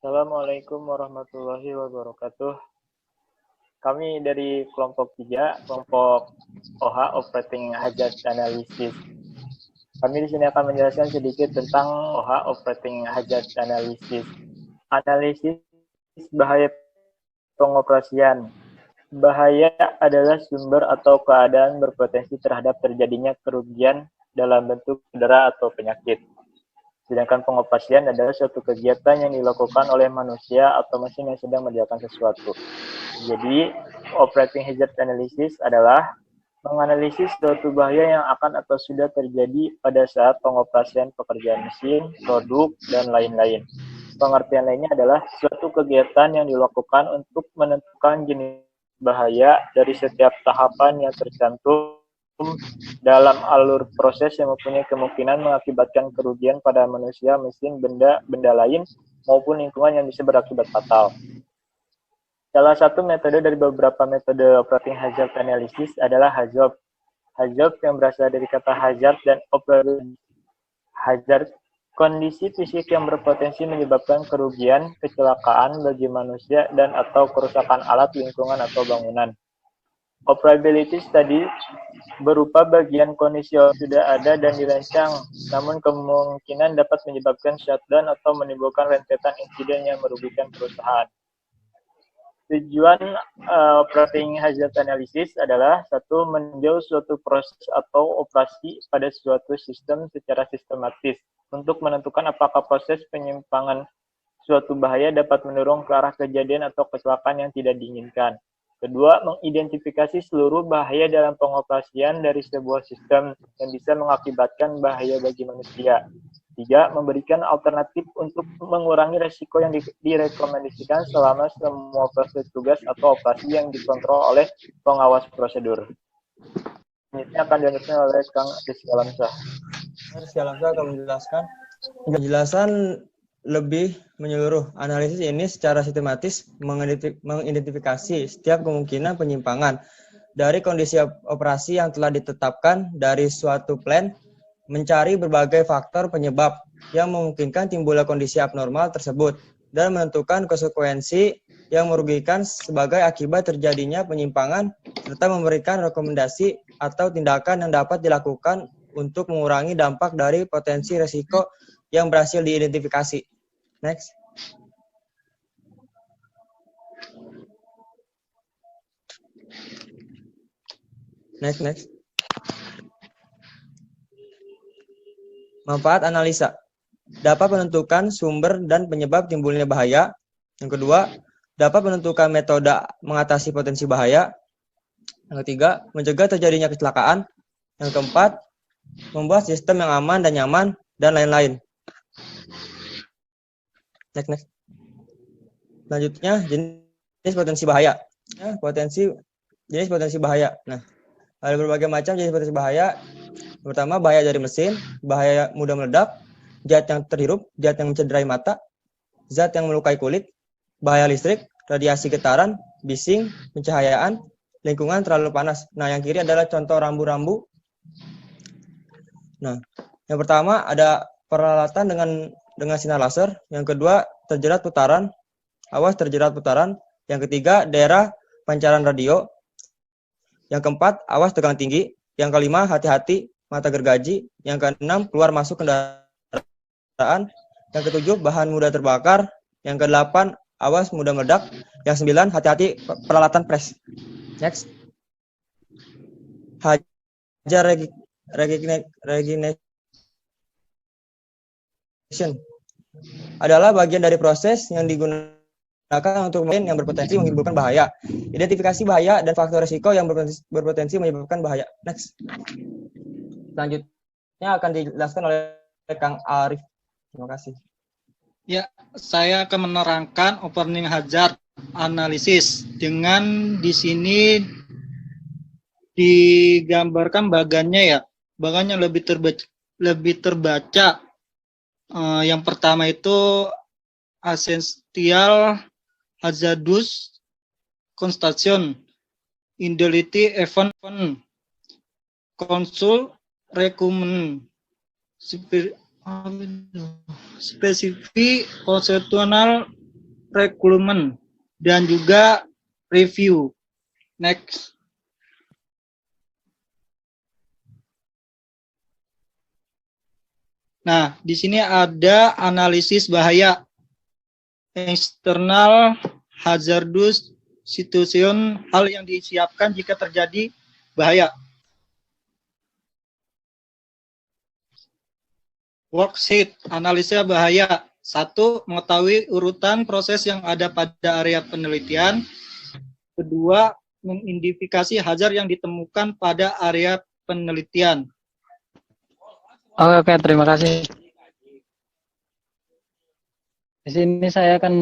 Assalamualaikum warahmatullahi wabarakatuh. Kami dari kelompok 3, kelompok OH Operating Hazard Analysis. Kami di sini akan menjelaskan sedikit tentang OH Operating Hazard Analysis. Analisis bahaya pengoperasian. Bahaya adalah sumber atau keadaan berpotensi terhadap terjadinya kerugian dalam bentuk cedera atau penyakit. Sedangkan pengoperasian adalah suatu kegiatan yang dilakukan oleh manusia atau mesin yang sedang mengerjakan sesuatu. Jadi, operating hazard analysis adalah menganalisis suatu bahaya yang akan atau sudah terjadi pada saat pengoperasian pekerjaan mesin, produk, dan lain-lain. Pengertian lainnya adalah suatu kegiatan yang dilakukan untuk menentukan jenis bahaya dari setiap tahapan yang tercantum dalam alur proses yang mempunyai kemungkinan mengakibatkan kerugian pada manusia, mesin, benda lain, maupun lingkungan yang bisa berakibat fatal. Salah satu metode dari beberapa metode operating hazard analysis adalah HAZOP. HAZOP yang berasal dari kata hazard dan operability. Hazard, kondisi fisik yang berpotensi menyebabkan kerugian, kecelakaan bagi manusia, dan atau kerusakan alat, lingkungan, atau bangunan. Operability study berupa bagian kondisi yang sudah ada dan dirancang, namun kemungkinan dapat menyebabkan shutdown atau menimbulkan rentetan insiden yang merugikan perusahaan. Tujuan operating hazard analysis adalah satu, meninjau suatu proses atau operasi pada suatu sistem secara sistematis untuk menentukan apakah proses penyimpangan suatu bahaya dapat mendorong ke arah kejadian atau kecelakaan yang tidak diinginkan. Kedua, mengidentifikasi seluruh bahaya dalam pengoperasian dari sebuah sistem yang bisa mengakibatkan bahaya bagi manusia. Tiga, memberikan alternatif untuk mengurangi resiko yang direkomendasikan selama semua proses tugas atau operasi yang dikontrol oleh pengawas prosedur. Ini akan dilanjutkan oleh Kang Rizky Alamsyah. Rizky Alamsyah akan menjelaskan penjelasan lebih menyeluruh. Analisis ini secara sistematis mengidentifikasi setiap kemungkinan penyimpangan dari kondisi operasi yang telah ditetapkan dari suatu plan, mencari berbagai faktor penyebab yang memungkinkan timbulnya kondisi abnormal tersebut, dan menentukan konsekuensi yang merugikan sebagai akibat terjadinya penyimpangan, serta memberikan rekomendasi atau tindakan yang dapat dilakukan untuk mengurangi dampak dari potensi risiko yang berhasil diidentifikasi. Next. Next. Manfaat analisa. Dapat menentukan sumber dan penyebab timbulnya bahaya. Yang kedua, dapat menentukan metode mengatasi potensi bahaya. Yang ketiga, mencegah terjadinya kecelakaan. Yang keempat, membuat sistem yang aman dan nyaman, dan lain-lain. Next. Selanjutnya, jenis potensi bahaya. Jenis potensi bahaya. Nah, ada berbagai macam jenis potensi bahaya. Pertama, bahaya dari mesin, bahaya mudah meledak, zat yang terhirup, zat yang mencederai mata, zat yang melukai kulit, bahaya listrik, radiasi getaran, bising, pencahayaan, lingkungan terlalu panas. Nah, yang kiri adalah contoh rambu-rambu. Nah, yang pertama ada peralatan dengan sinar laser. Yang kedua, terjerat putaran. Awas terjerat putaran. Yang ketiga, daerah pancaran radio. Yang keempat, awas tegang tinggi. Yang kelima, hati-hati, mata gergaji. Yang keenam, keluar masuk kendaraan. Yang ketujuh, bahan mudah terbakar. Yang kedelapan, awas mudah meledak. Yang sembilan, hati-hati peralatan pres. Next. Hajar regeneration adalah bagian dari proses yang digunakan untuk mesin yang berpotensi menimbulkan bahaya. Identifikasi bahaya dan faktor risiko yang berpotensi menyebabkan bahaya. Next. Selanjutnya akan dijelaskan oleh Kang Arif. Terima kasih. Ya, saya akan menerangkan operating hazard analysis dengan di sini digambarkan bagannya ya. Bagannya lebih terbaca. Yang pertama itu essential hazardous constitution, indemnity event, consul recommend, specific constitutional recruitment, dan juga review. Next. Nah, di sini ada analisis bahaya. External hazardous situation, hal yang disiapkan jika terjadi bahaya. Worksheet, analisa bahaya. 1. Mengetahui urutan proses yang ada pada area penelitian. 2. Mengidentifikasi hazard yang ditemukan pada area penelitian. Oke, terima kasih. Di sini saya akan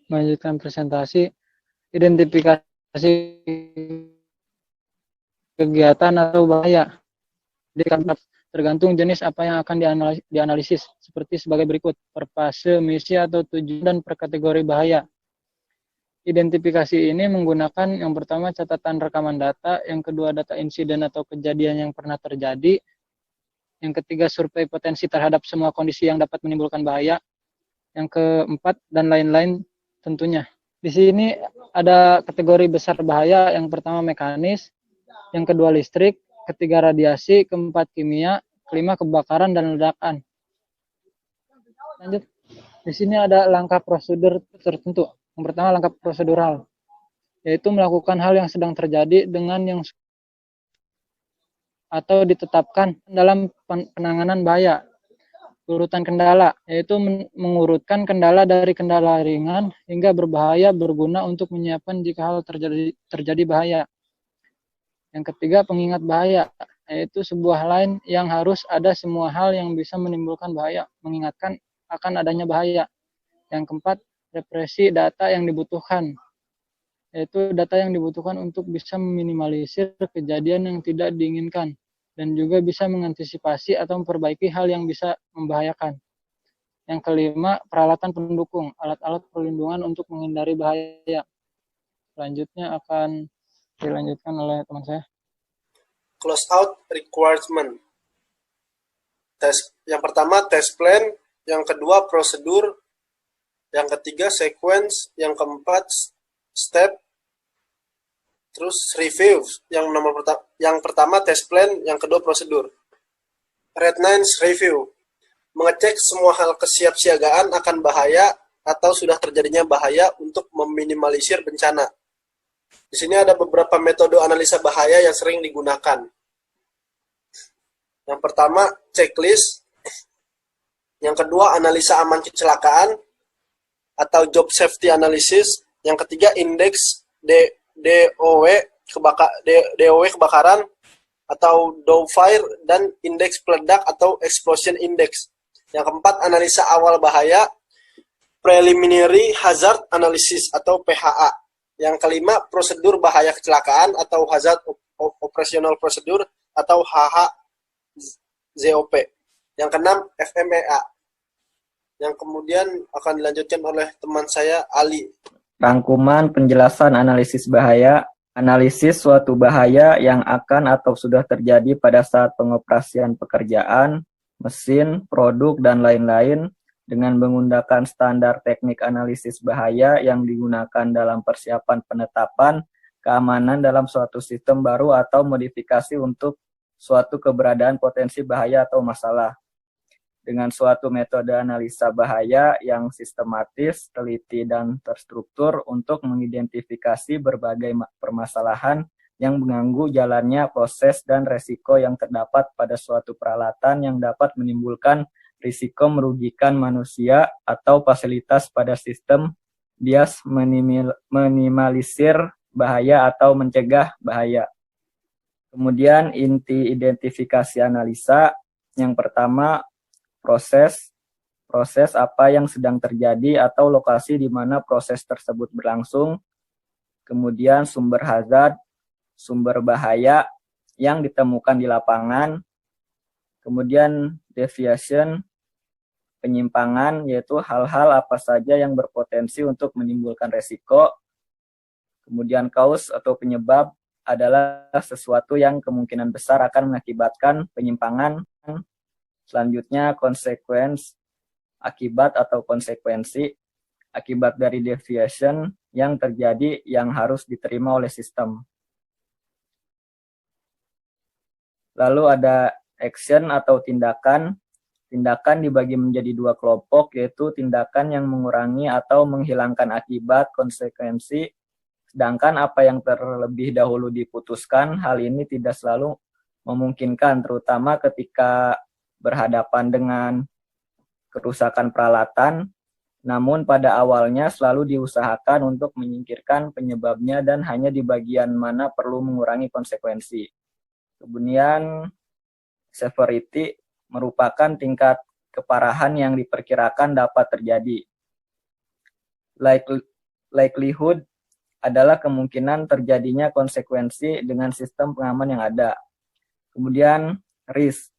melanjutkan presentasi identifikasi kegiatan atau bahaya. Tergantung jenis apa yang akan dianalisis, seperti sebagai berikut: per fase, misi atau tujuan, dan per kategori bahaya. Identifikasi ini menggunakan yang pertama catatan rekaman data, yang kedua data insiden atau kejadian yang pernah terjadi, yang ketiga survei potensi terhadap semua kondisi yang dapat menimbulkan bahaya, yang keempat dan lain-lain tentunya. Di sini ada kategori besar bahaya, yang pertama mekanis, yang kedua listrik, ketiga radiasi, keempat kimia, kelima kebakaran dan ledakan. Lanjut. Di sini ada langkah prosedur tertentu. Yang pertama langkah prosedural, yaitu melakukan hal yang sedang terjadi dengan yang atau ditetapkan dalam penanganan bahaya. Urutan kendala, yaitu mengurutkan kendala dari kendala ringan hingga berbahaya, berguna untuk menyiapkan jika hal terjadi bahaya. Yang ketiga pengingat bahaya, yaitu sebuah line yang harus ada semua hal yang bisa menimbulkan bahaya, mengingatkan akan adanya bahaya. Yang keempat, represi data yang dibutuhkan, yaitu data yang dibutuhkan untuk bisa meminimalisir kejadian yang tidak diinginkan, dan juga bisa mengantisipasi atau memperbaiki hal yang bisa membahayakan. Yang kelima, peralatan pendukung, alat-alat perlindungan untuk menghindari bahaya. Selanjutnya akan dilanjutkan oleh teman saya. Close out requirement. Yang pertama test plan, yang kedua prosedur, yang ketiga sequence, yang keempat step, terus review. Yang pertama test plan, yang kedua prosedur. Red Nines review, mengecek semua hal kesiapsiagaan akan bahaya atau sudah terjadinya bahaya untuk meminimalisir bencana. Di sini ada beberapa metode analisa bahaya yang sering digunakan. Yang pertama checklist, yang kedua analisa aman kecelakaan atau job safety analysis, yang ketiga indeks DOW kebakaran atau Dow Fire, dan indeks peledak atau explosion index. Yang keempat analisa awal bahaya, preliminary hazard analysis atau PHA. Yang kelima prosedur bahaya kecelakaan atau hazard operational procedure atau HHZOP. Yang keenam FMEA, yang kemudian akan dilanjutkan oleh teman saya Ali. Rangkuman penjelasan analisis bahaya. Analisis suatu bahaya yang akan atau sudah terjadi pada saat pengoperasian pekerjaan, mesin, produk, dan lain-lain dengan menggunakan standar teknik analisis bahaya yang digunakan dalam persiapan penetapan keamanan dalam suatu sistem baru atau modifikasi untuk suatu keberadaan potensi bahaya atau masalah. Dengan suatu metode analisa bahaya yang sistematis, teliti, dan terstruktur untuk mengidentifikasi berbagai permasalahan yang mengganggu jalannya proses dan resiko yang terdapat pada suatu peralatan yang dapat menimbulkan risiko merugikan manusia atau fasilitas pada sistem, bias minimalisir bahaya atau mencegah bahaya. Kemudian inti identifikasi analisa, yang pertama proses apa yang sedang terjadi atau lokasi di mana proses tersebut berlangsung. Kemudian sumber hazard, sumber bahaya yang ditemukan di lapangan. Kemudian deviation, penyimpangan, yaitu hal-hal apa saja yang berpotensi untuk menimbulkan resiko. Kemudian cause atau penyebab adalah sesuatu yang kemungkinan besar akan mengakibatkan penyimpangan. Selanjutnya consequence akibat atau konsekuensi akibat dari deviation yang terjadi yang harus diterima oleh sistem. Lalu ada action atau tindakan. Tindakan dibagi menjadi dua kelompok, yaitu tindakan yang mengurangi atau menghilangkan akibat konsekuensi, sedangkan apa yang terlebih dahulu diputuskan, hal ini tidak selalu memungkinkan, terutama ketika berhadapan dengan kerusakan peralatan, namun pada awalnya selalu diusahakan untuk menyingkirkan penyebabnya dan hanya di bagian mana perlu mengurangi konsekuensi. Kemudian severity merupakan tingkat keparahan yang diperkirakan dapat terjadi. Likelihood adalah kemungkinan terjadinya konsekuensi dengan sistem pengaman yang ada. Kemudian risk.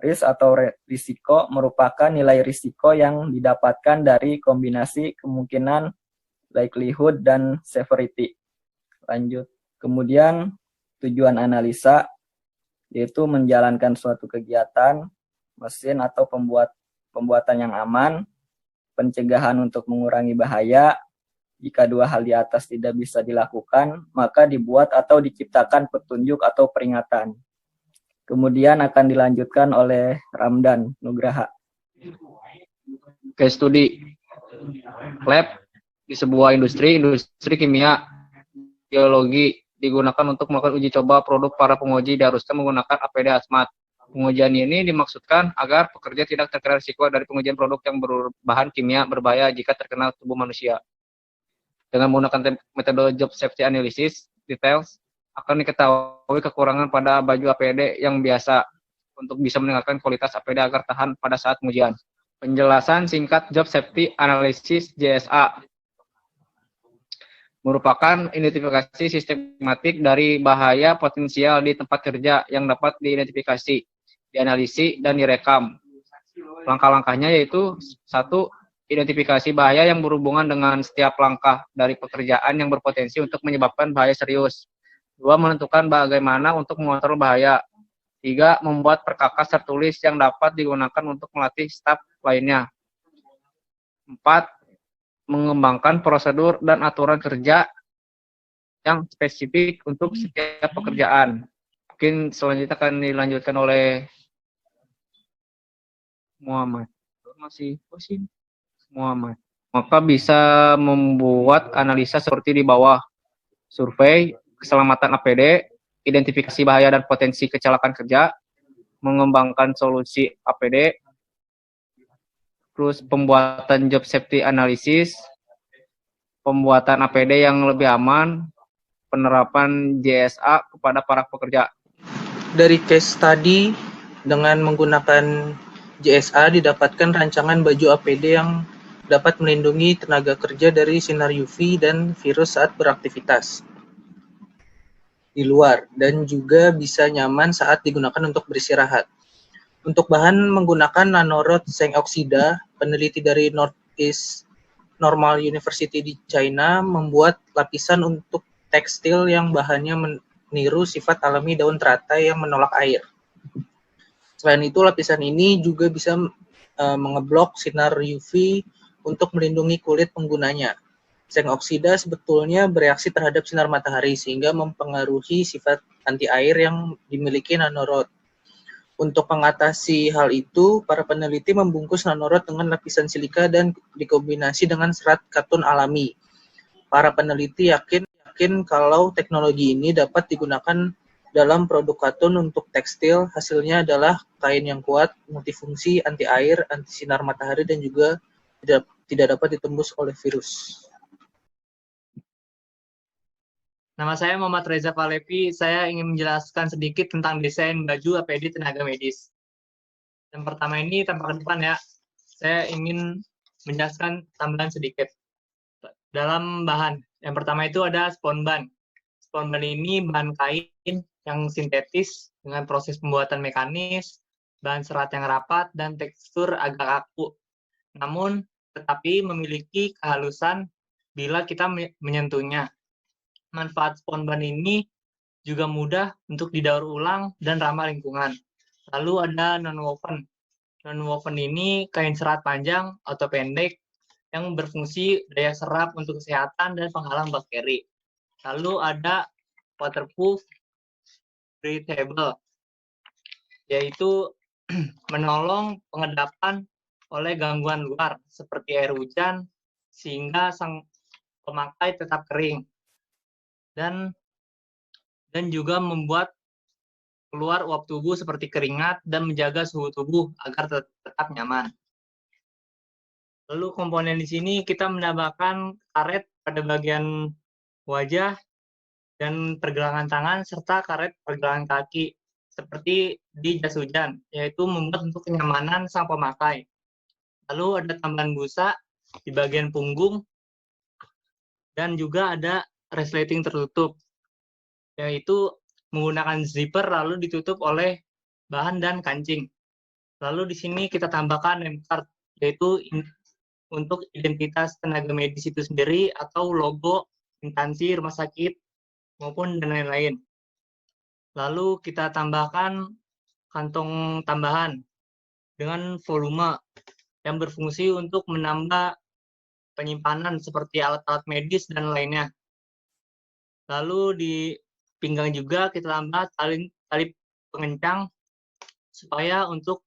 Risk atau risiko merupakan nilai risiko yang didapatkan dari kombinasi kemungkinan likelihood dan severity. Lanjut. Kemudian tujuan analisa yaitu menjalankan suatu kegiatan mesin atau pembuatan yang aman, pencegahan untuk mengurangi bahaya. Jika dua hal di atas tidak bisa dilakukan, maka dibuat atau diciptakan petunjuk atau peringatan. Kemudian akan dilanjutkan oleh Ramdan Nugraha. Case study. Lab di sebuah industri kimia, biologi, digunakan untuk melakukan uji coba produk. Para penguji diharuskan menggunakan APD hazmat. Pengujian ini dimaksudkan agar pekerja tidak terkena risiko dari pengujian produk yang berbahan kimia berbahaya jika terkena tubuh manusia. Dengan menggunakan metode job safety analysis, details akan diketahui kekurangan pada baju APD yang biasa untuk bisa meningkatkan kualitas APD agar tahan pada saat pengujian. Penjelasan singkat job safety analysis JSA merupakan identifikasi sistematik dari bahaya potensial di tempat kerja yang dapat diidentifikasi, dianalisis, dan direkam. Langkah-langkahnya yaitu 1. Identifikasi bahaya yang berhubungan dengan setiap langkah dari pekerjaan yang berpotensi untuk menyebabkan bahaya serius. 2. Menentukan bagaimana untuk mengontrol bahaya. 3. Membuat perkakas tertulis yang dapat digunakan untuk melatih staf lainnya. 4. Mengembangkan prosedur dan aturan kerja yang spesifik untuk setiap pekerjaan. Mungkin selanjutnya akan dilanjutkan oleh Muhammad. Muhammad. Maka bisa membuat analisa seperti di bawah. Survei keselamatan APD, identifikasi bahaya dan potensi kecelakaan kerja, mengembangkan solusi APD, terus pembuatan job safety analysis, pembuatan APD yang lebih aman, penerapan JSA kepada para pekerja. Dari case study, dengan menggunakan JSA didapatkan rancangan baju APD yang dapat melindungi tenaga kerja dari sinar UV dan virus saat beraktivitas di luar, dan juga bisa nyaman saat digunakan untuk beristirahat. Untuk bahan menggunakan nanorod zinc oksida, peneliti dari Northeast Normal University di China membuat lapisan untuk tekstil yang bahannya meniru sifat alami daun teratai yang menolak air. Selain itu, lapisan ini juga bisa mengeblok sinar UV untuk melindungi kulit penggunanya. Zinc oksida sebetulnya bereaksi terhadap sinar matahari sehingga mempengaruhi sifat anti air yang dimiliki nanorod. Untuk mengatasi hal itu, para peneliti membungkus nanorod dengan lapisan silika dan dikombinasi dengan serat katun alami. Para peneliti yakin kalau teknologi ini dapat digunakan dalam produk katun untuk tekstil. Hasilnya adalah kain yang kuat, multifungsi, anti air, anti sinar matahari, dan juga tidak dapat ditembus oleh virus. Nama saya Muhammad Reza Palevi. Saya ingin menjelaskan sedikit tentang desain baju APD tenaga medis. Yang pertama ini tampak ke depan ya. Saya ingin menjelaskan tambahan sedikit. Dalam bahan, yang pertama itu ada sponban. Sponban ini bahan kain yang sintetis dengan proses pembuatan mekanis, bahan serat yang rapat, dan tekstur agak kaku. Namun, tetapi memiliki kehalusan bila kita menyentuhnya. Manfaat sponban ini juga mudah untuk didaur ulang dan ramah lingkungan. Lalu ada nonwoven. Nonwoven ini kain serat panjang atau pendek yang berfungsi daya serap untuk kesehatan dan penghalang bakteri. Lalu ada waterproof breathable, yaitu menolong pengedapan oleh gangguan luar seperti air hujan sehingga sang pemakai tetap kering dan juga membuat keluar uap tubuh seperti keringat dan menjaga suhu tubuh agar tetap nyaman. Lalu komponen di sini kita menambahkan karet pada bagian wajah dan pergelangan tangan serta karet pergelangan kaki seperti di jas hujan, yaitu membuat untuk kenyamanan sang pemakai. Lalu ada tambahan busa di bagian punggung dan juga ada resleting tertutup, yaitu menggunakan zipper lalu ditutup oleh bahan dan kancing. Lalu di sini kita tambahkan name card, yaitu untuk identitas tenaga medis itu sendiri atau logo instansi rumah sakit maupun dan lain-lain. Lalu kita tambahkan kantong tambahan dengan volume yang berfungsi untuk menambah penyimpanan seperti alat-alat medis dan lainnya. Lalu di pinggang juga kita tambah tali pengencang supaya untuk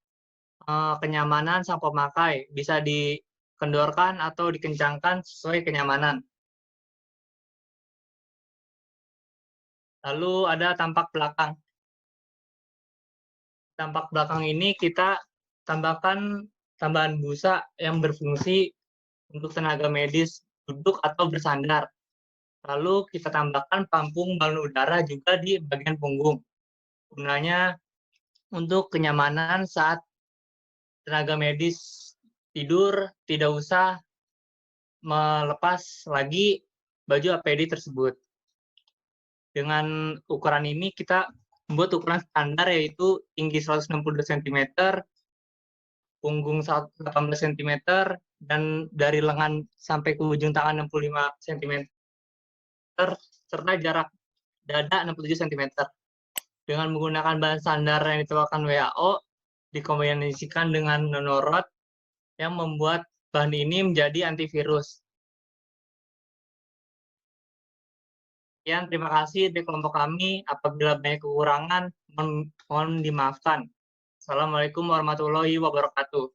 kenyamanan sang pemakai bisa dikendorkan atau dikencangkan sesuai kenyamanan. Lalu ada tampak belakang. Tampak belakang ini kita tambahkan tambahan busa yang berfungsi untuk tenaga medis duduk atau bersandar. Lalu kita tambahkan pelampung balon udara juga di bagian punggung. Gunanya untuk kenyamanan saat tenaga medis tidur, tidak usah melepas lagi baju APD tersebut. Dengan ukuran ini kita membuat ukuran standar yaitu tinggi 162 cm, punggung 18 cm, dan dari lengan sampai ke ujung tangan 65 cm, serta jarak dada 67 cm. Dengan menggunakan bahan standar yang dikeluarkan WHO, dikombinasikan dengan nonorot yang membuat bahan ini menjadi antivirus. Sekian, terima kasih dari kelompok kami. Apabila banyak kekurangan, mohon dimaafkan. Assalamualaikum warahmatullahi wabarakatuh.